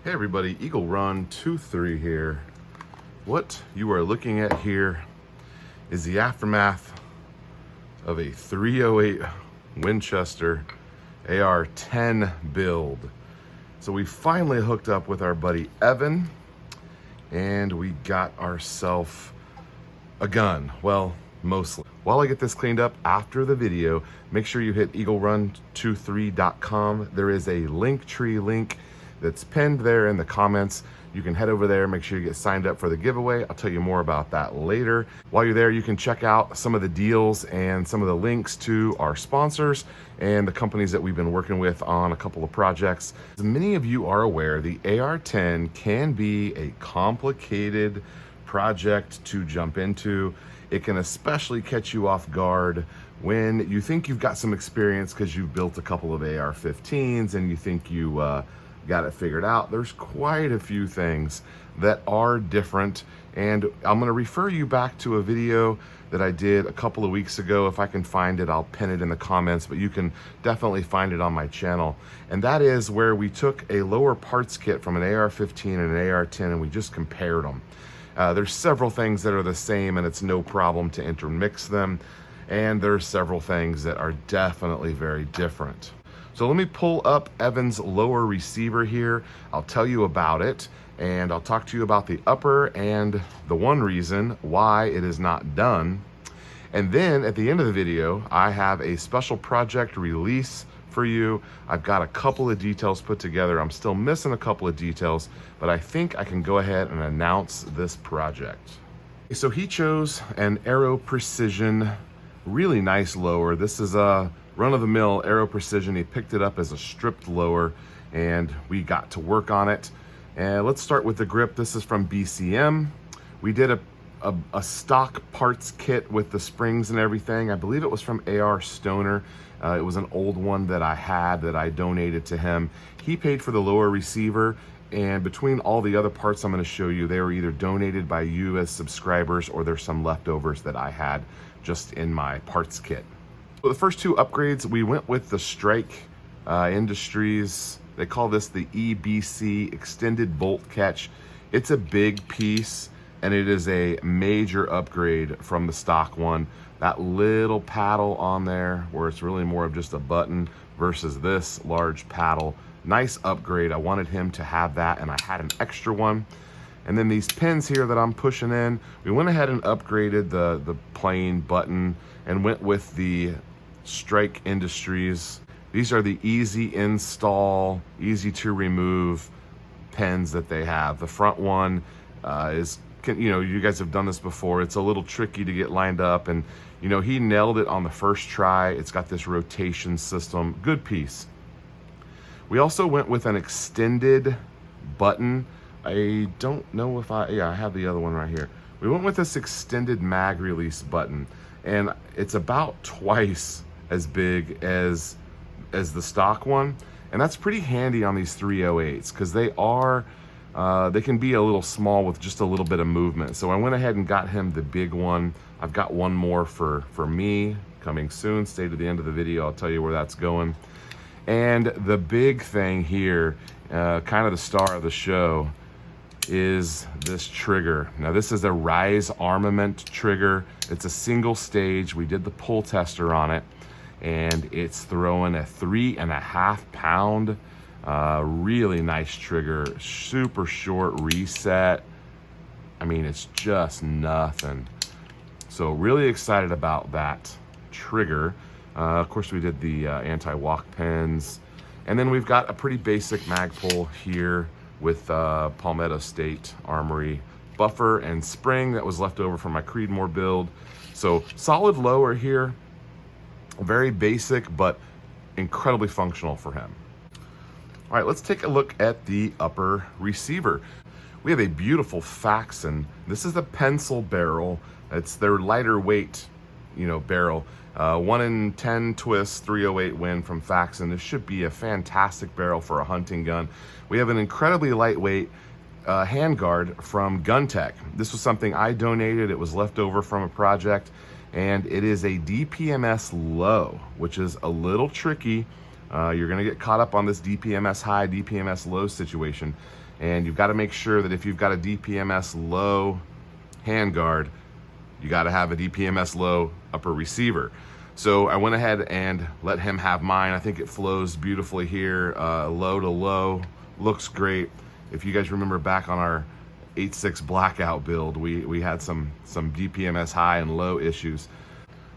Hey everybody, Eagle Run 23 here. What you are looking at here is the aftermath of a 308 Winchester AR10 build. So we finally hooked up with our buddy Evan and we got ourselves a gun. Well, mostly. While I get this cleaned up after the video, make sure you hit eaglerun23.com. There is a Linktree link that's pinned there in the comments. You can head over there, make sure you get signed up for the giveaway. I'll tell you more about that later. While you're there, you can check out some of the deals and some of the links to our sponsors and the companies that we've been working with on a couple of projects. As many of you are aware, the AR10 can be a complicated project to jump into. It can especially catch you off guard when you think you've got some experience because you've built a couple of AR-15s and you think you got it figured out. There's quite a few things that are different, and I'm going to refer you back to a video that I did a couple of weeks ago. If I can find it, I'll pin it in the comments, but you can definitely find it on my channel. And that is where we took a lower parts kit from an AR-15 and an AR-10 and we just compared them. There's several things that are the same and it's no problem to intermix them, and there's several things that are definitely very different. So let me pull up Evan's lower receiver here. I'll tell you about it, and I'll talk to you about the upper and the one reason why it is not done. And then at the end of the video, I have a special project release for you. I've got a couple of details put together. I'm still missing a couple of details, but I think I can go ahead and announce this project. So he chose an Aero Precision, really nice lower. This is a run-of-the-mill Aero Precision. He picked it up as a stripped lower and we got to work on it. And let's start with the grip. This is from BCM. We did a stock parts kit with the springs and everything. I believe it was from AR Stoner. It was an old one that I had that I donated to him. He paid for the lower receiver, and between all the other parts I'm going to show you, they were either donated by you as subscribers or there's some leftovers that I had just in my parts kit. So the first two upgrades, we went with the Strike Industries. They call this the EBC Extended Bolt Catch. It's a big piece and it is a major upgrade from the stock one. That little paddle on there where it's really more of just a button versus this large paddle. Nice upgrade. I wanted him to have that and I had an extra one. And then these pins here that I'm pushing in, we went ahead and upgraded the plain button and went with the Strike Industries. These are the easy install, easy to remove pins that they have. The front one you guys have done this before. It's a little tricky to get lined up, and he nailed it on the first try. It's got this rotation system. Good piece. We also went with an extended button. I don't know if I have the other one right here. We went with this extended mag release button, and it's about twice as big as the stock one, and that's pretty handy on these 308s because they can be a little small with just a little bit of movement. So I went ahead and got him the big one. I've got one more for me coming soon. Stay to the end of the video, I'll tell you where that's going. And the big thing here, kind of the star of the show, is this trigger. Now this is a Rise Armament trigger. It's a single stage. We did the pull tester on it, and it's throwing a 3.5 pound, really nice trigger, super short reset. I mean, it's just nothing. So really excited about that trigger. Of course, we did the anti-walk pins, and then we've got a pretty basic mag pull here with Palmetto State Armory buffer and spring that was left over from my Creedmoor build. So solid lower here, very basic, but incredibly functional for him. All right, let's take a look at the upper receiver. We have a beautiful Faxon. This is a pencil barrel. It's their lighter weight, barrel. 1 in 10 twists, 308 win from Faxon. This should be a fantastic barrel for a hunting gun. We have an incredibly lightweight handguard from GunTech. This was something I donated. It was left over from a project, and it is a DPMS low, which is a little tricky you're going to get caught up on this DPMS high, DPMS low situation. And you've got to make sure that if you've got a DPMS low handguard, you got to have a DPMS low upper receiver. So I went ahead and let him have mine. I think it flows beautifully here, low to low, looks great. If you guys remember back on our 8.6 blackout build, we had some DPMS high and low issues.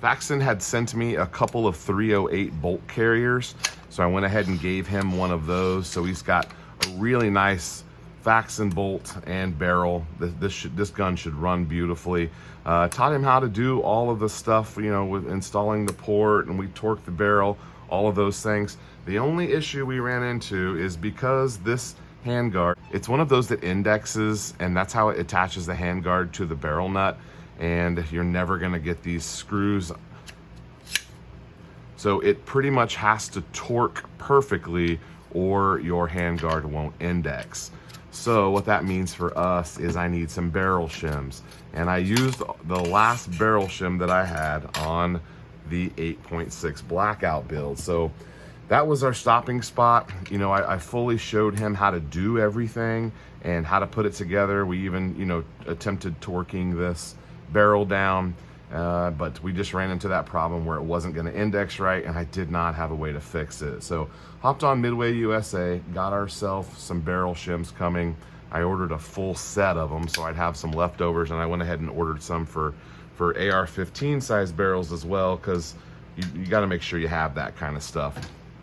Faxon had sent me a couple of 308 bolt carriers, so I went ahead and gave him one of those. So he's got a really nice Faxon bolt and barrel. This gun should run beautifully. Taught him how to do all of the stuff, you know, with installing the port, and we torqued the barrel, all of those things. The only issue we ran into is because this handguard, it's one of those that indexes, and that's how it attaches the handguard to the barrel nut, and you're never gonna get these screws. So it pretty much has to torque perfectly or your handguard won't index. So what that means for us is I need some barrel shims, and I used the last barrel shim that I had on the 8.6 blackout build. So that was our stopping spot. You know, I fully showed him how to do everything and how to put it together. We even, you know, attempted torquing this barrel down, but we just ran into that problem where it wasn't going to index right, and I did not have a way to fix it. So hopped on Midway USA, got ourselves some barrel shims coming. I ordered a full set of them so I'd have some leftovers, and I went ahead and ordered some for AR-15 size barrels as well, because you got to make sure you have that kind of stuff.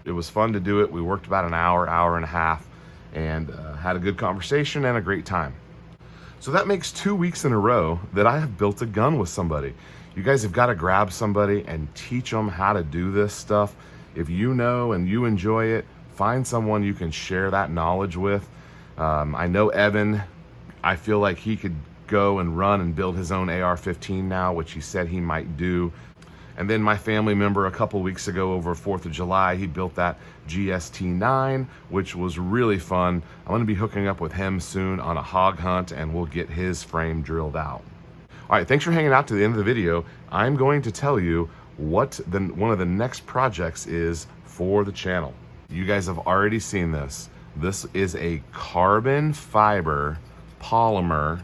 It was fun to do it. We worked about an hour and a half, and had a good conversation and a great time. So that makes 2 weeks in a row that I have built a gun with somebody. You guys have got to grab somebody and teach them how to do this stuff. If you know and you enjoy it, find someone you can share that knowledge with. I know Evan, I feel like he could go and run and build his own AR-15 now, which he said he might do. And then my family member a couple weeks ago over 4th of July, he built that GST-9, which was really fun. I'm gonna be hooking up with him soon on a hog hunt, and we'll get his frame drilled out. All right, thanks for hanging out to the end of the video. I'm going to tell you what one of the next projects is for the channel. You guys have already seen this. This is a carbon fiber polymer,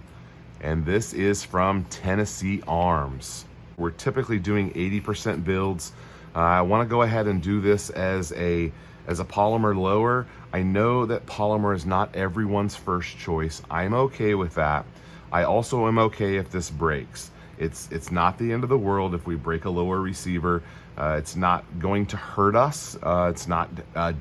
and this is from Tennessee Arms. We're typically doing 80% builds. I want to go ahead and do this as a polymer lower. I know that polymer is not everyone's first choice. I'm okay with that. I also am okay if this breaks. It's not the end of the world if we break a lower receiver. It's not going to hurt us. It's not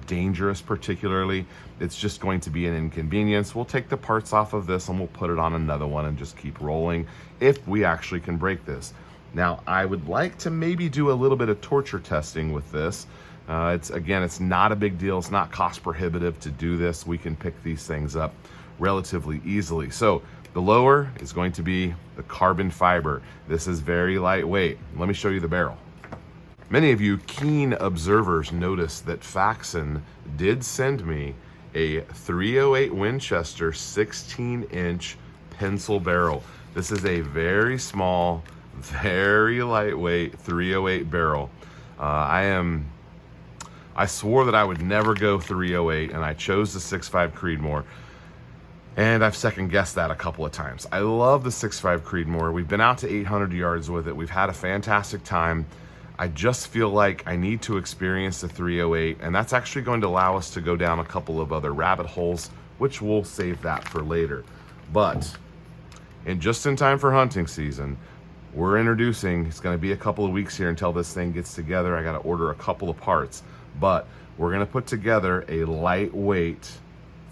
dangerous particularly. It's just going to be an inconvenience. We'll take the parts off of this and we'll put it on another one and just keep rolling if we actually can break this. Now, I would like to maybe do a little bit of torture testing with this. It's not a big deal. It's not cost prohibitive to do this. We can pick these things up relatively easily. So the lower is going to be the carbon fiber. This is very lightweight. Let me show you the barrel. Many of you keen observers noticed that Faxon did send me a 308 Winchester 16-inch pencil barrel. This is a very small, very lightweight 308 barrel. I swore that I would never go 308, and I chose the 6.5 Creedmoor, and I've second guessed that a couple of times. I love the 6.5 Creedmoor. We've been out to 800 yards with it. We've had a fantastic time. I just feel like I need to experience the 308, and that's actually going to allow us to go down a couple of other rabbit holes, which we'll save that for later. But just in time for hunting season, we're introducing, it's going to be a couple of weeks here until this thing gets together. I got to order a couple of parts, but we're going to put together a lightweight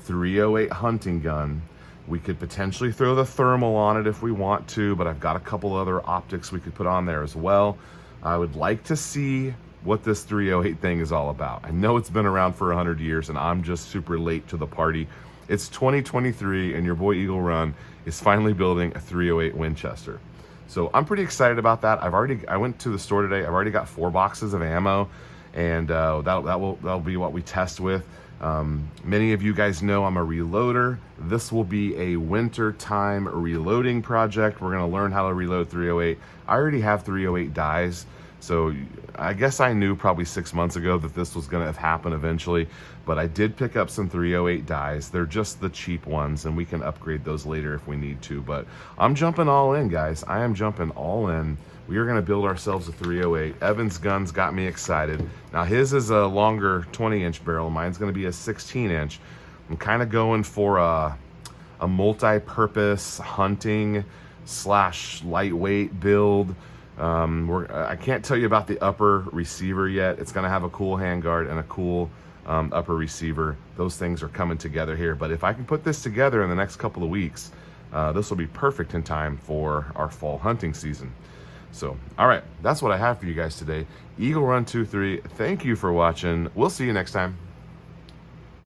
308 hunting gun. We could potentially throw the thermal on it if we want to, but I've got a couple other optics we could put on there as well. I would like to see what this 308 thing is all about. I know it's been around for 100 years and I'm just super late to the party. It's 2023 and your boy Eagle Run is finally building a 308 Winchester. So I'm pretty excited about that. I went to the store today. I've already got 4 boxes of ammo, and that'll be what we test with. Many of you guys know I'm a reloader. This will be a winter time reloading project. We're gonna learn how to reload 308. I already have 308 dies, So I guess I knew probably 6 months ago that this was going to happen eventually, but I did pick up some 308 dies. They're just the cheap ones, and we can upgrade those later if we need to. But I'm jumping all in, guys. I am jumping all in. We are going to build ourselves a 308. Evan's guns got me excited. Now his is a longer 20-inch barrel. Mine's going to be a 16-inch. I'm kind of going for a multi-purpose hunting / lightweight build. I can't tell you about the upper receiver yet. It's going to have a cool handguard and a cool upper receiver. Those things are coming together here. But if I can put this together in the next couple of weeks, this will be perfect in time for our fall hunting season. So, all right, that's what I have for you guys today. Eagle Run 23, thank you for watching. We'll see you next time.